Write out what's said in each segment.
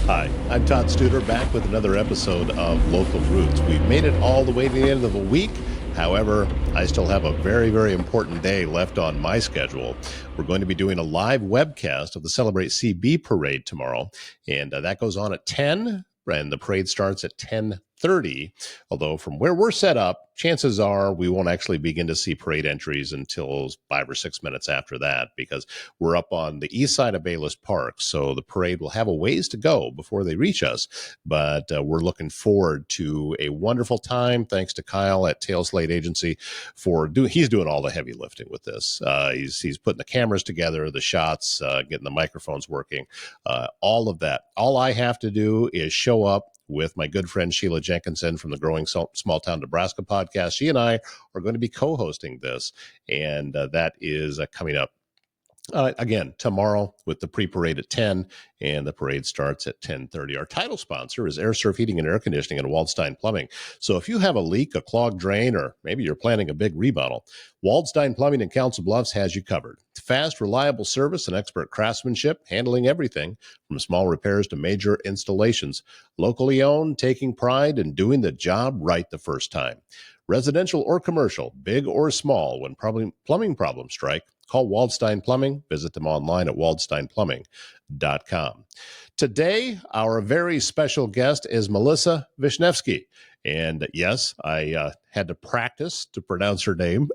Hi, I'm Todd Studer, back with another episode of Local Roots. We've made it all the way to the end of the week. However, I still have a very, very important day left on my schedule. We're going to be doing a live webcast of the Celebrate CB parade tomorrow, and that goes on at 10, and the parade starts at 10:30. Although from where we're set up, chances are we won't actually begin to see parade entries until 5 or 6 minutes after that, because we're up on the east side of Bayless Park. So the parade will have a ways to go before they reach us. But we're looking forward to a wonderful time. Thanks to Kyle at Tail Slate Agency he's doing all the heavy lifting with this. He's putting the cameras together, the shots, getting the microphones working, all of that. All I have to do is show up with my good friend Sheila Jenkinson from the Growing Small Town Nebraska podcast. She and I are going to be co-hosting this, and that is coming up again tomorrow with the pre-parade at 10, and the parade starts at 10:30. Our title sponsor is AirSurf Heating and Air Conditioning and Waldstein Plumbing. So if you have a leak, a clogged drain, or maybe you're planning a big remodel, Waldstein Plumbing in Council Bluffs has you covered. Fast, reliable service and expert craftsmanship, handling everything from small repairs to major installations. Locally owned, taking pride in doing the job right the first time. Residential or commercial, big or small, when plumbing problems strike, call Waldstein Plumbing. Visit them online at waldsteinplumbing.com. Today, our very special guest is Melissa Wisniewski. And yes, I had to practice to pronounce her name.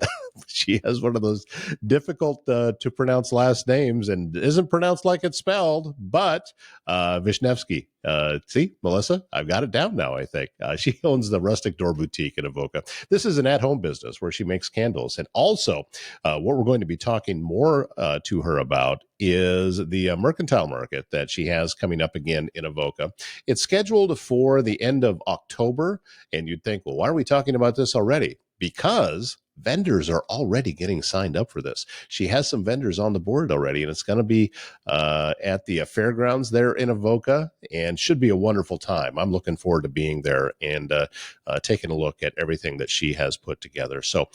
She has one of those difficult to pronounce last names and isn't pronounced like it's spelled, but Wisniewski. See, Melissa, I've got it down now, I think. She owns the Rustic Door Boutique in Avoca. This is an at-home business where she makes candles. And also, what we're going to be talking more to her about is the Mercantile Market that she has coming up again in Avoca. It's scheduled for the end of October, and you'd think, well, why are we talking about this already? Because vendors are already getting signed up for this. She has some vendors on the board already, and it's going to be at the fairgrounds there in Avoca, and should be a wonderful time. I'm looking forward to being there and taking a look at everything that she has put together. So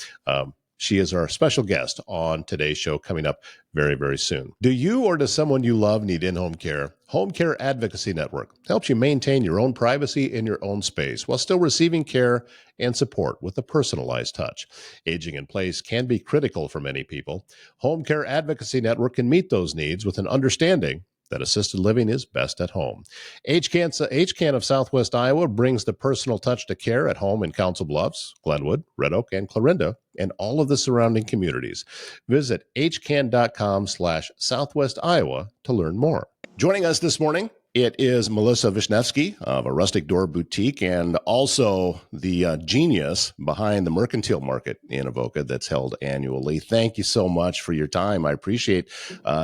she is our special guest on today's show, coming up very, very soon. Do you or does someone you love need in-home care? Home Care Advocacy Network helps you maintain your own privacy in your own space while still receiving care and support with a personalized touch. Aging in place can be critical for many people. Home Care Advocacy Network can meet those needs with an understanding that assisted living is best at home. HCAN of Southwest Iowa brings the personal touch to care at home in Council Bluffs, Glenwood, Red Oak, and Clarinda, and all of the surrounding communities. Visit hcan.com/Southwest Iowa to learn more. Joining us this morning, it is Melissa Wisniewski of a Rustic Door Boutique, and also the genius behind the Mercantile Market in Avoca that's held annually. Thank you so much for your time. I appreciate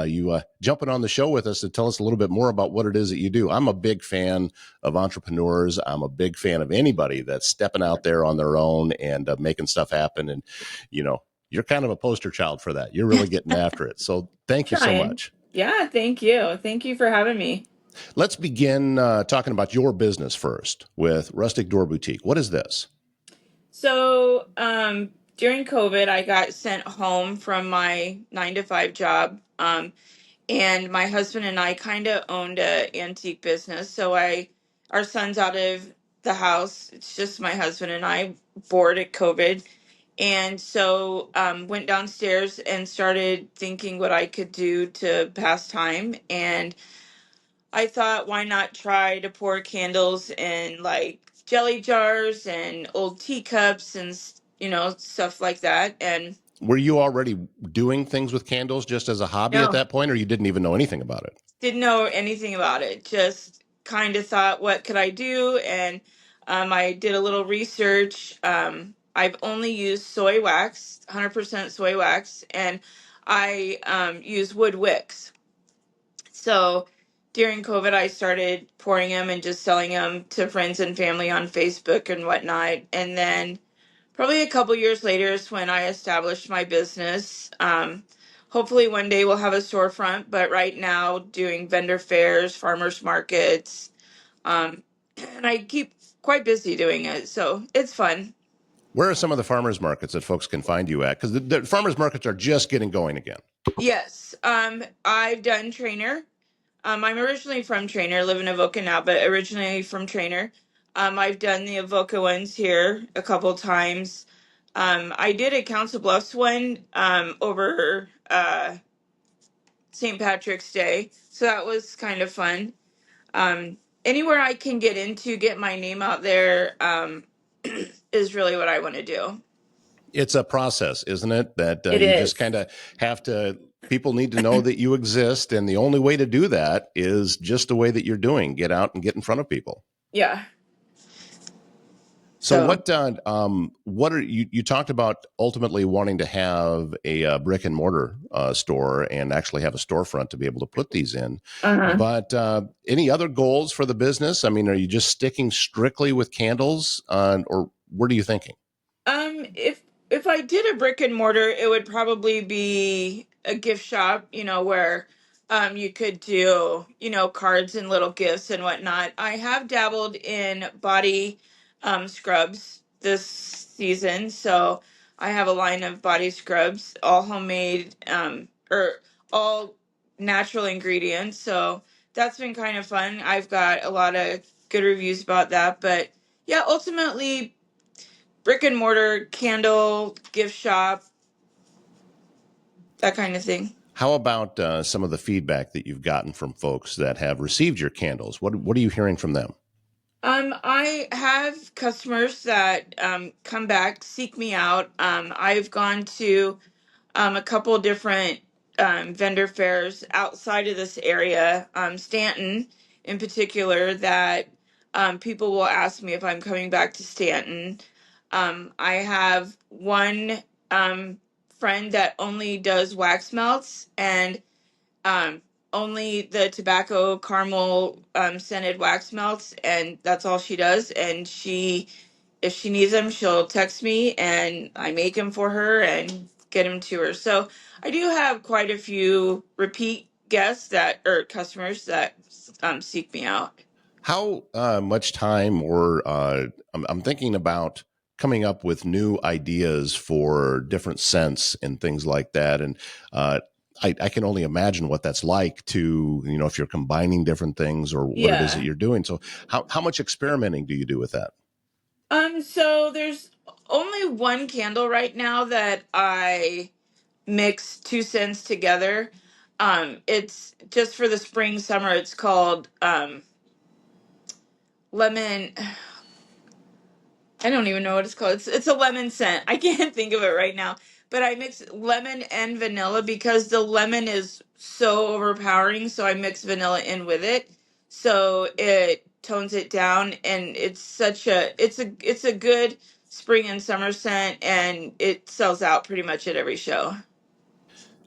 you jumping on the show with us to tell us a little bit more about what it is that you do. I'm a big fan of entrepreneurs. I'm a big fan of anybody that's stepping out there on their own and making stuff happen. And, you know, you're kind of a poster child for that. You're really getting after it. So thank you so much. Yeah, thank you. Thank you for having me. Let's begin talking about your business first with Rustic Door Boutique. What is this? So, during COVID, I got sent home from my 9 to 5 job. And my husband and I kind of owned a antique business. So our son's out of the house. It's just my husband and I, bored at COVID. And so went downstairs and started thinking what I could do to pass time. And I thought, why not try to pour candles in like jelly jars and old teacups and stuff like that. And were you already doing things with candles just as a hobby at that point, or you didn't even know anything about it? Didn't know anything about it. Just kind of thought, what could I do? And I did a little research. I've only used soy wax, 100% soy wax, and I use wood wicks. So during COVID, I started pouring them and just selling them to friends and family on Facebook and whatnot. And then probably a couple years later is when I established my business. Hopefully one day we'll have a storefront, but right now doing vendor fairs, farmers markets, and I keep quite busy doing it. So it's fun. Where are some of the farmers markets that folks can find you at? Because the farmers markets are just getting going again. Yes. I've done Trainer. I'm originally from Trainer, live in Avoca now, but originally from Trainer. I've done the Avoca ones here a couple times. I did a Council Bluffs one over St. Patrick's Day, so that was kind of fun. Anywhere I can get into, get my name out there, is really what I want to do. It's a process, isn't it? That It you just is. kind of have to, people need to know that you exist. And the only way to do that is just the way that you're doing, get out and get in front of people. Yeah. So So, what are you talked about ultimately wanting to have a, brick and mortar store and actually have a storefront to be able to put these in. uh-huh. But any other goals for the business? I mean, are you just sticking strictly with candles, or what are you thinking? If I did a brick and mortar, it would probably be a gift shop, where you could do, cards and little gifts and whatnot. I have dabbled in body scrubs this season, so I have a line of body scrubs, all homemade, or all natural ingredients. So that's been kind of fun. I've got a lot of good reviews about that, but yeah, ultimately brick and mortar, candle, gift shop, that kind of thing. How about some of the feedback that you've gotten from folks that have received your candles? What are you hearing from them? I have customers that come back, seek me out. I've gone to a couple different vendor fairs outside of this area, Stanton in particular, that people will ask me if I'm coming back to Stanton. I have one friend that only does wax melts and um, only the tobacco caramel scented wax melts, and that's all she does. And if she needs them, she'll text me, and I make them for her and get them to her. So I do have quite a few repeat guests that or customers that seek me out. How much time, or I'm thinking about coming up with new ideas for different scents and things like that. And uh, I can only imagine what that's like to, if you're combining different things or what it is that Yeah. you're doing. So how much experimenting do you do with that? So there's only one candle right now that I mix two scents together. It's just for the spring summer. It's called lemon. I don't even know what it's called. It's a lemon scent. I can't think of it right now. But I mix lemon and vanilla because the lemon is so overpowering. So I mix vanilla in with it, so it tones it down, and it's a good spring and summer scent, and it sells out pretty much at every show.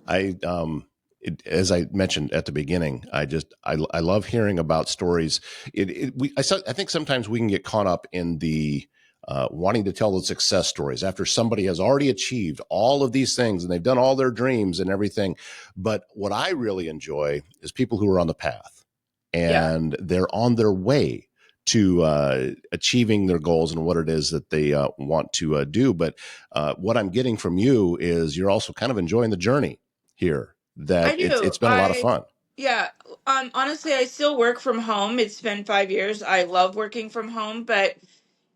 I as I mentioned at the beginning, I love hearing about stories. I think sometimes we can get caught up in the wanting to tell the success stories after somebody has already achieved all of these things and they've done all their dreams and everything. But what I really enjoy is people who are on the path Yeah. and they're on their way to achieving their goals and what it is that they want to do. But what I'm getting from you is you're also kind of enjoying the journey here. That I do. it's been a lot of fun. Yeah. Honestly, I still work from home. It's been 5 years. I love working from home, but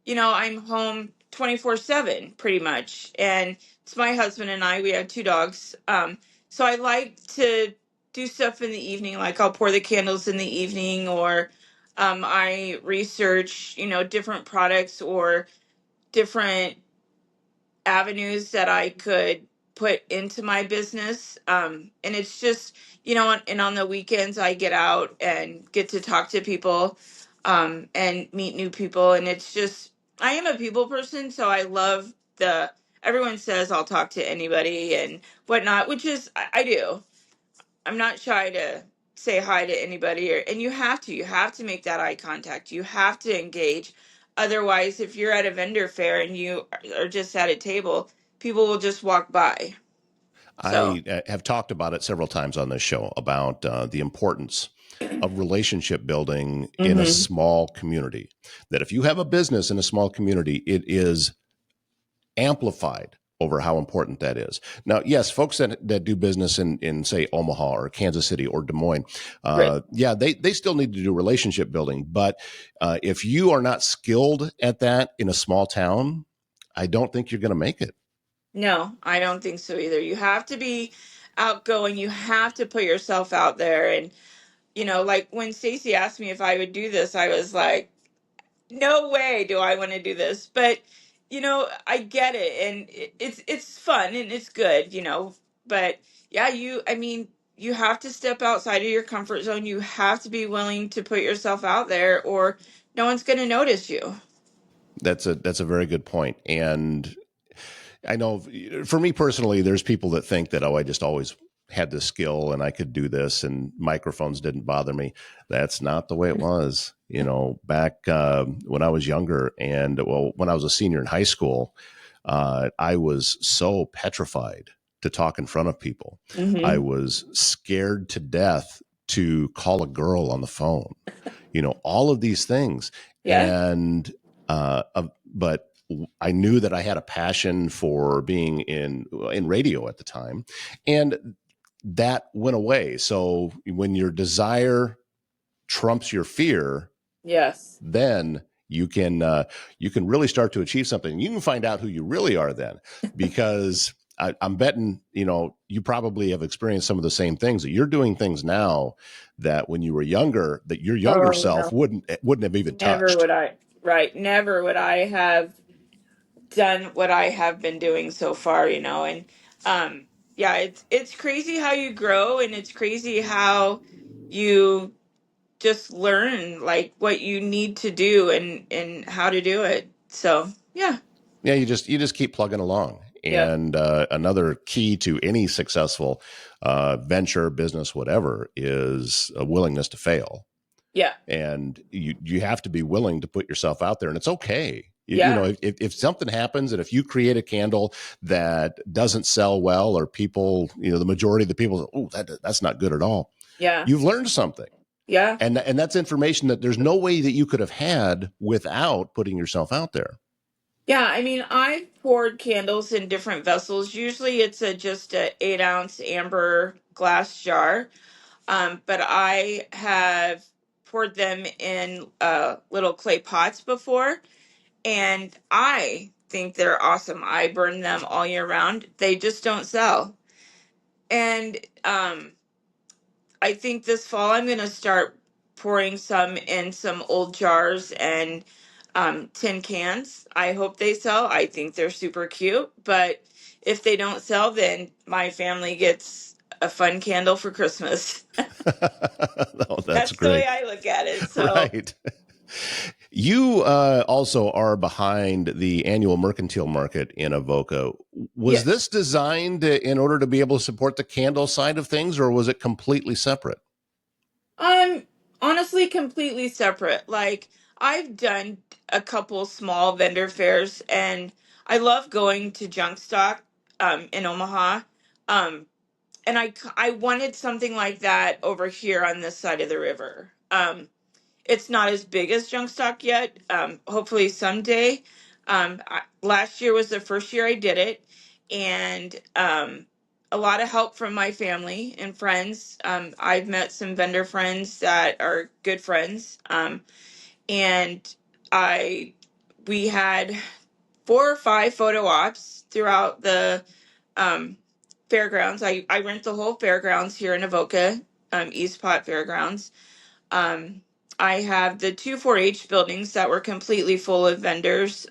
I'm home 24/7 pretty much. And it's my husband and I, we have two dogs. So I like to do stuff in the evening, like I'll pour the candles in the evening, or I research, different products or different avenues that I could put into my business. And it's just, and on the weekends, I get out and get to talk to people and meet new people. And it's just, I am a people person. So I love everyone says I'll talk to anybody and whatnot, which is, I do. I'm not shy to say hi to anybody, and you have to make that eye contact. You have to engage. Otherwise, if you're at a vendor fair and you are just at a table, people will just walk by. So, I have talked about it several times on this show about the importance of relationship building in a hmm small community. That if you have a business in a small community, it is amplified over how important that is. Now, yes, folks that do business in say Omaha or Kansas City or Des Moines, Right. yeah, they still need to do relationship building. But if you are not skilled at that in a small town, I don't think you're going to make it. No, I don't think so either. You have to be outgoing. You have to put yourself out there. And, like when Stacy asked me if I would do this, I was like, no way do I want to do this. But, I get it. And it's fun and it's good. But yeah, I mean, you have to step outside of your comfort zone. You have to be willing to put yourself out there or no one's going to notice you. That's a very good point. And I know for me personally, there's people that think that, oh, I just always had this skill and I could do this and microphones didn't bother me. That's not the way it was. Back when I was younger and well, when I was a senior in high school, I was so petrified to talk in front of people. I Hmm. was scared to death to call a girl on the phone, all of these things. Yeah. But I knew that I had a passion for being in radio at the time, and that went away. So when your desire trumps your fear, Yes. then you can really start to achieve something. You can find out who you really are then, because I'm betting you probably have experienced some of the same things that you're doing things now that when you were younger that your younger Oh, self no. wouldn't have even Never touched. would I, right, never would I have done what I have been doing so far. And um yeah, it's crazy how you grow and it's crazy how you just learn like what you need to do and how to do it. So, yeah. Yeah, you just keep plugging along. Yep. And another key to any successful venture, business, whatever, is a willingness to fail. Yeah. And you have to be willing to put yourself out there, and it's okay. Yeah. If something happens, and if you create a candle that doesn't sell well, or people, the majority of the people, oh, that's not good at all. Yeah. You've learned something, Yeah. and that's information that there's no way that you could have had without putting yourself out there. Yeah, I mean, I've poured candles in different vessels. Usually it's just a 8-ounce amber glass jar. But I have poured them in little clay pots before, and I think they're awesome. I burn them all year round. They just don't sell. And I think this fall I'm going to start pouring some in some old jars and tin cans. I hope they sell. I think they're super cute. But if they don't sell, then my family gets a fun candle for Christmas. Oh, that's That's the way great. I look at it. So, Right. You also are behind the annual Mercantile Market in Avoca. Was yes. this designed in order to be able to support the candle side of things, or was it completely separate? Um, Honestly, completely separate. Like, I've done a couple small vendor fairs, and I love going to junk stock in Omaha. Um, and I wanted something like that over here on this side of the river. It's not as big as junk stock yet. Hopefully someday. Last year was the first year I did it, and a lot of help from my family and friends. I've met some vendor friends that are good friends, and I we had 4 or 5 photo ops throughout the um, fairgrounds. I rent the whole fairgrounds here in Avoca, East Pot Fairgrounds. um, I have the two 4-H buildings that were completely full of vendors,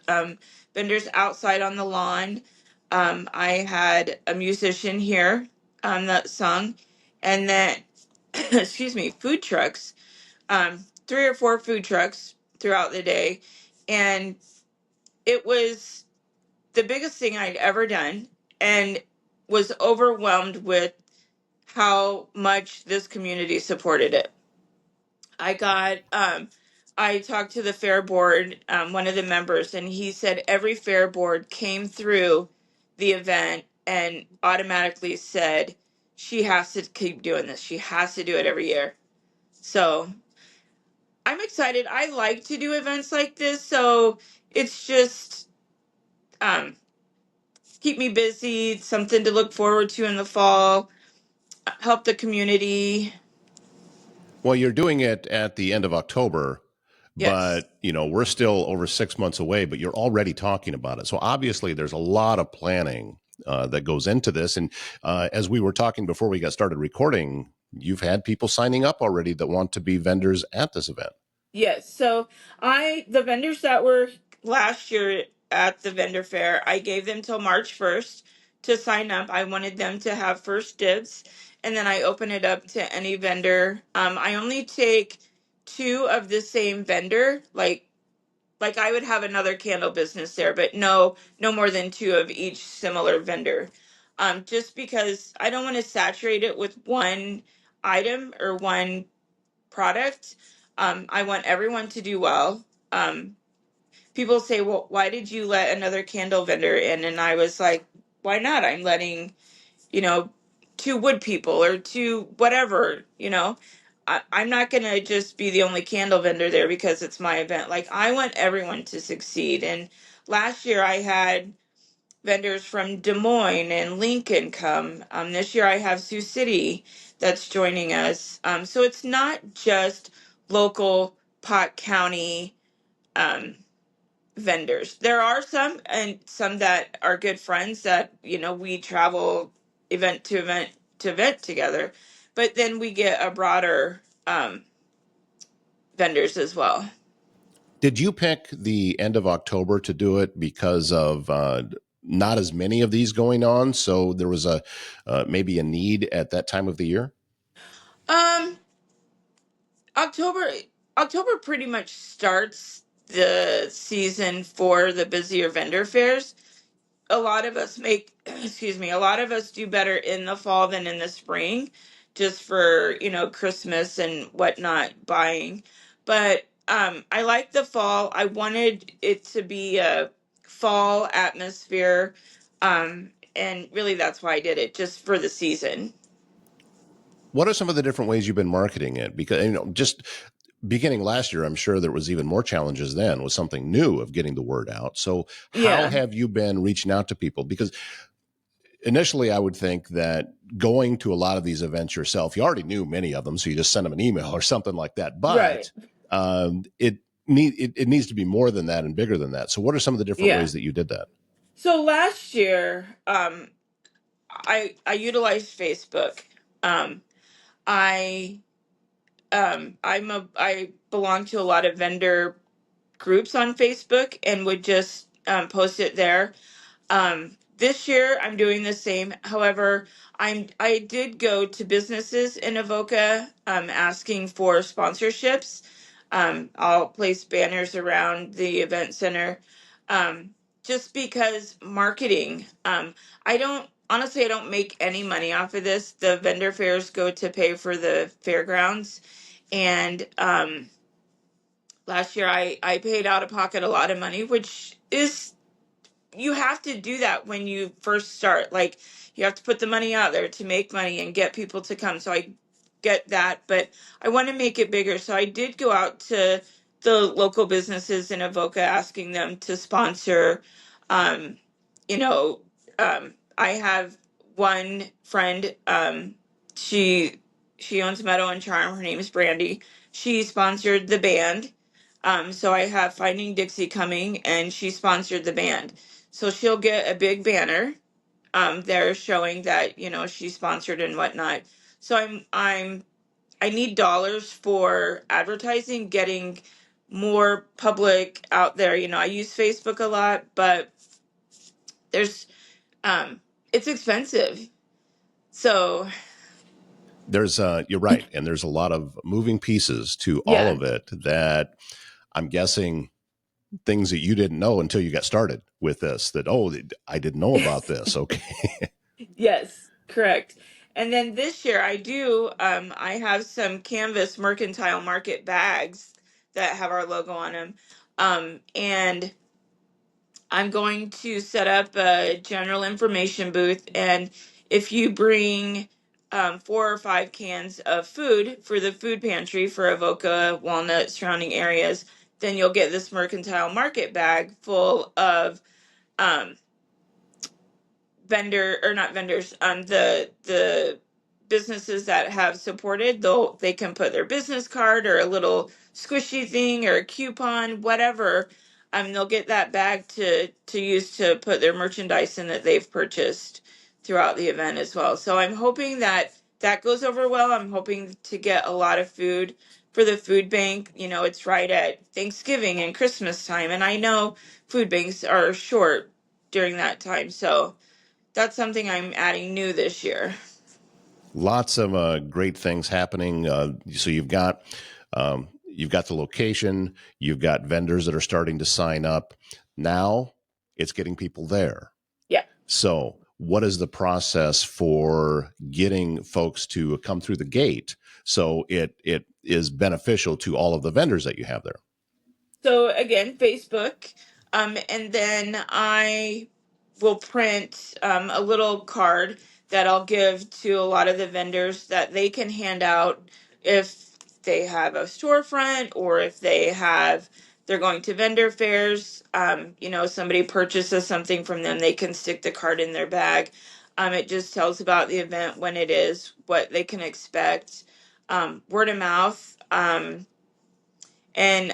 vendors outside on the lawn. I had a musician here that sung, and then, excuse me, food trucks, 3 or 4 food trucks throughout the day. And it was the biggest thing I'd ever done and was overwhelmed with how much this community supported it. I got I talked to the fair board, one of the members, and he said every fair board came through the event and automatically said she has to keep doing this. She has to do it every year. So I'm excited. I like to do events like this, so it's just um keep me busy, something to look forward to in the fall, help the community. Well, you're doing it at the end of October, Yes. but we're still over 6 months away. But you're already talking about it, so obviously there's a lot of planning that goes into this. And as we were talking before we got started recording, you've had people signing up already that want to be vendors at this event. Yes. So the vendors that were last year at the vendor fair, I gave them till March 1st to sign up. I wanted them to have first dibs, and then I open it up to any vendor. I only take two of the same vendor, like I would have another candle business there, but no more than two of each similar vendor. Just because I don't want to saturate it with one item or one product. I want everyone to do well. Um, People say, well, why did you let another candle vendor in? And I was like, why not? I'm letting, you know, two wood people or two whatever. I'm not going to just be the only candle vendor there because it's my event. Like, I want everyone to succeed. And last year I had vendors from Des Moines and Lincoln come. This year I have Sioux City that's joining us. So it's not just local Pot County um, vendors. There are some, and some that are good friends that we travel event to event to event together. But then we get a broader vendors as well. Did you pick the end of October to do it because of not as many of these going on? So there was a maybe a need at that time of the year. Um, October October pretty much starts the season for the busier vendor fairs. A lot of us make excuse me, a lot of us do better in the fall than in the spring, just for Christmas and whatnot buying. But I like the fall. I wanted it to be a fall atmosphere, and really that's why I did it, just for the season. What are some of the different ways you've been marketing it? Because just beginning last year, I'm sure there was even more challenges then with something new of getting the word out. So how Yeah. have you been reaching out to people? Because initially I would think that going to a lot of these events yourself, you already knew many of them, so you just send them an email or something like that. Right. But it needs to be more than that and bigger than that. So what are some of the different Yeah. ways that you did that? So last year, I utilized Facebook. Um, I I belong to a lot of vendor groups on Facebook and would just post it there. This year I'm doing the same. However, I did go to businesses in Avoca asking for sponsorships. I'll place banners around the event center, um, just because marketing. I don't make any money off of this. The vendor fairs go to pay for the fairgrounds, and last year I paid out of pocket a lot of money, which is, you have to do that when you first start. Like, you have to put the money out there to make money and get people to come. So I get that, but I want to make it bigger. So I did go out to the local businesses in Avoca asking them to sponsor. Um, you know, I have one friend. She she owns Meadow and Charm. Her name is Brandy. She sponsored the band. So I have Finding Dixie coming, and she sponsored the band. So she'll get a big banner there showing that she's sponsored and whatnot. So I need dollars for advertising, getting more public out there. I use Facebook a lot, but there's it's expensive. So There's you're right, and there's a lot of moving pieces to all yeah. of it that I'm guessing things that you didn't know until you got started with this, that I didn't know about this. Okay. Yes, correct. And then this year I have some canvas Mercantile Market bags that have our logo on them. And I'm going to set up a general information booth, and if you bring 4 or 5 cans of food for the food pantry for Avoca, Walnut, surrounding areas, then you'll get this Mercantile Market bag full of um, vendor, or not vendors, the businesses that have supported, though they can put their business card or a little squishy thing or a coupon, whatever. They'll get that bag to use to put their merchandise in that they've purchased throughout the event as well. So I'm hoping that that goes over well. I'm hoping to get a lot of food for the food bank. You know, it's right at Thanksgiving and Christmas time, and I know food banks are short during that time. So that's something I'm adding new this year. Lots of great things happening. So you've got the location, you've got vendors that are starting to sign up. Now it's getting people there. Yeah. So what is the process for getting folks to come through the gate so it is beneficial to all of the vendors that you have there? So again, Facebook, and then I will print a little card that I'll give to a lot of the vendors that they can hand out if they have a storefront or if they're going to vendor fairs. You know, somebody purchases something from them, they can stick the card in their bag. It just tells about the event, when it is, what they can expect, word of mouth. And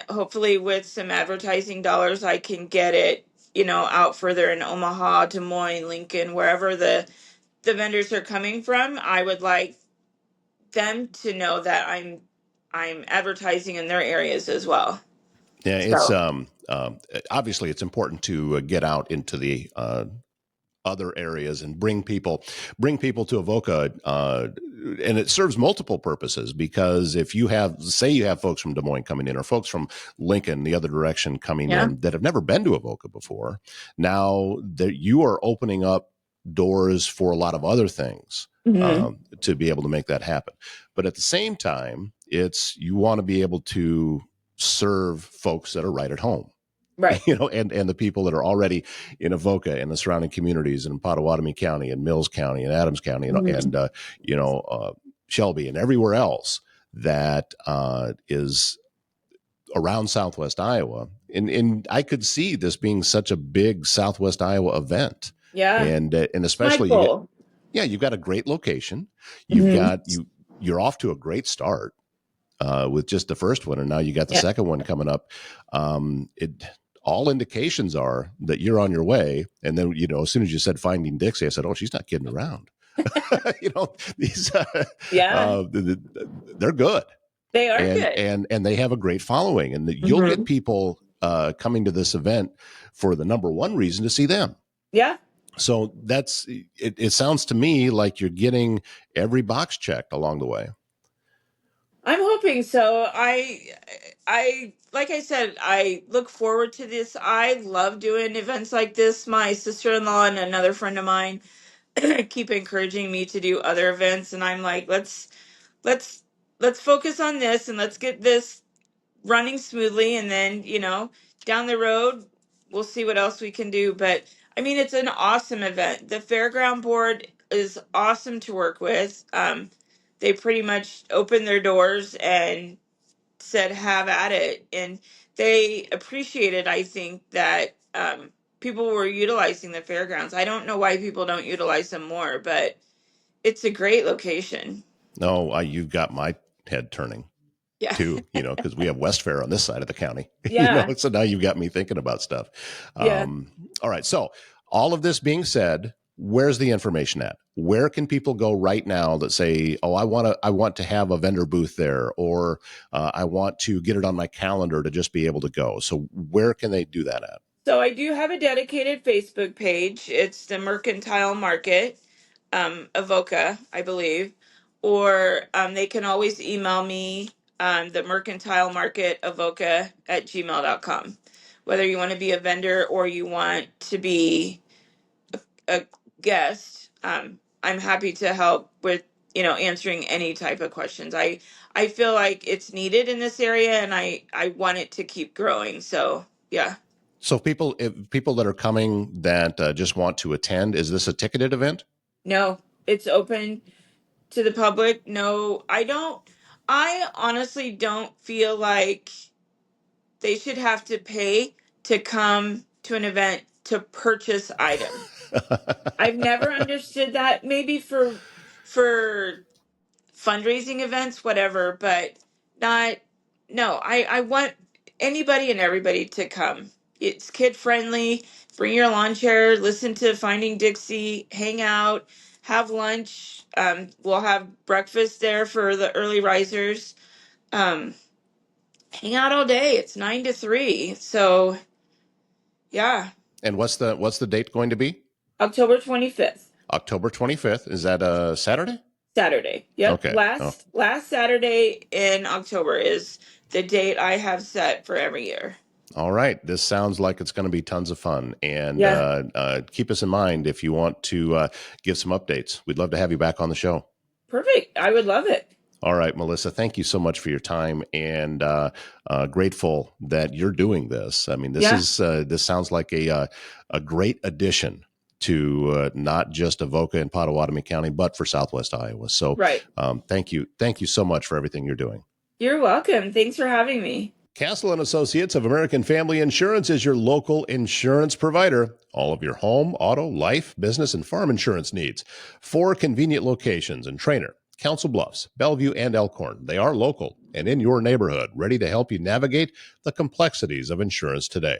hopefully with some advertising dollars I can get it, you know, out further in Omaha, Des Moines, Lincoln, wherever the vendors are coming from. I would like them to know that I'm advertising in their areas as well. Yeah, it's So obviously it's important to get out into the other areas and bring people to Avoca, and it serves multiple purposes, because if you have, say you have folks from Des Moines coming in or folks from Lincoln the other direction coming yeah. in that have never been to Avoca before, now that you are opening up doors for a lot of other things, Hmm. to be able to make that happen. But at the same time, it's, you want to be able to serve folks that are right at home, Right. and the people that are already in Avoca and the surrounding communities in Pottawatomie County and Mills County and Adams County, Hmm. Shelby and everywhere else that is around Southwest Iowa. And I could see this being such a big Southwest Iowa event. Yeah. And It's my especially goal. you've got a great location. You've Hmm. got, you're off to a great start with just the first one, and now you got the Yeah. second one coming up. It All indications are that you're on your way. And then, as soon as you said Finding Dixie, I said, "Oh, she's not kidding around." These Yeah. they're good, They are and good. and they have a great following, and you'll get Hmm. people coming to this event for the number one reason, to see them. Yeah. So that's it. It sounds to me like you're getting every box checked along the way. I'm hoping so. I like I said, I look forward to this. I love doing events like this. My sister-in-law and another friend of mine keep encouraging me to do other events, and I'm like, let's let's focus on this and let's get this running smoothly, and then, down the road we'll see what else we can do. But I mean, it's an awesome event. The fairground board is awesome to work with. They pretty much opened their doors and said have at it, and they appreciated, I think, that people were utilizing the fairgrounds. I don't know why people don't utilize them more, but it's a great location. No, you've got my head turning Yeah. too, because we have West Fair on this side of the county, Yeah. so now you've got me thinking about stuff. Yeah. All right. So, all of this being said, where's the information at? Where can people go right now that say, "Oh, I want to have a vendor booth there," or I want to get it on my calendar to just be able to go? So, where can they do that at? So I do have a dedicated Facebook page. It's the Mercantile Market, Avoca, I believe. Or they can always email me, the Mercantile Market Avoca at gmail.com. Whether you want to be a vendor or you want to be a guest, I'm happy to help with, answering any type of questions. I feel like it's needed in this area, and I want it to keep growing. So yeah. So, if people that are coming that just want to attend, is this a ticketed event? No, it's open to the public. No, I don't. I honestly don't feel like they should have to pay to come to an event to purchase items. I've never understood that. Maybe for fundraising events, whatever, but not. No, I want anybody and everybody to come. It's kid friendly. Bring your lawn chair, listen to Finding Dixie, hang out, have lunch. We'll have breakfast there for the early risers. Um, Hang out all day. It's 9 to 3. So yeah, And what's the date going to be? October 25th. October 25th. Is that a Saturday? Saturday. Yep. Okay. Oh, Last Saturday in October is the date I have set for every year. all right. This sounds like it's going to be tons of fun. And Yeah. keep us in mind if you want to give some updates. We'd love to have you back on the show. Perfect. I would love it. All right, Melissa, thank you so much for your time, and grateful that you're doing this. I mean, Yeah. this sounds like a great addition to not just Avoca and Pottawatomie County, but for Southwest Iowa. So, Right. thank you so much for everything you're doing. You're welcome. Thanks for having me. Castle and Associates of American Family Insurance is your local insurance provider. All of your home, auto, life, business, and farm insurance needs. 4 convenient locations in Trainer, Council Bluffs, Bellevue, and Elkhorn. They are local and in your neighborhood, ready to help you navigate the complexities of insurance today.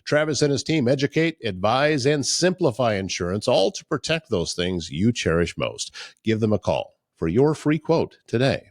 Travis and his team educate, advise, and simplify insurance, all to protect those things you cherish most. Give them a call for your free quote today.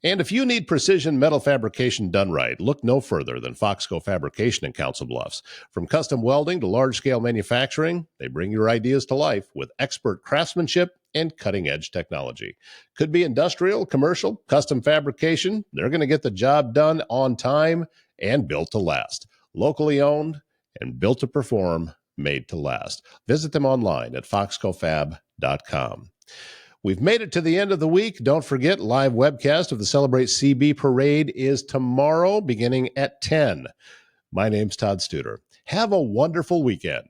And if you need precision metal fabrication done right, look no further than Foxco Fabrication in Council Bluffs. From custom welding to large-scale manufacturing, they bring your ideas to life with expert craftsmanship and cutting-edge technology. Could be industrial, commercial, custom fabrication. They're going to get the job done on time and built to last. Locally owned and built to perform, made to last. Visit them online at foxcofab.com. We've made it to the end of the week. Don't forget, live webcast of the Celebrate CB Parade is tomorrow beginning at 10. My name's Todd Studer. Have a wonderful weekend.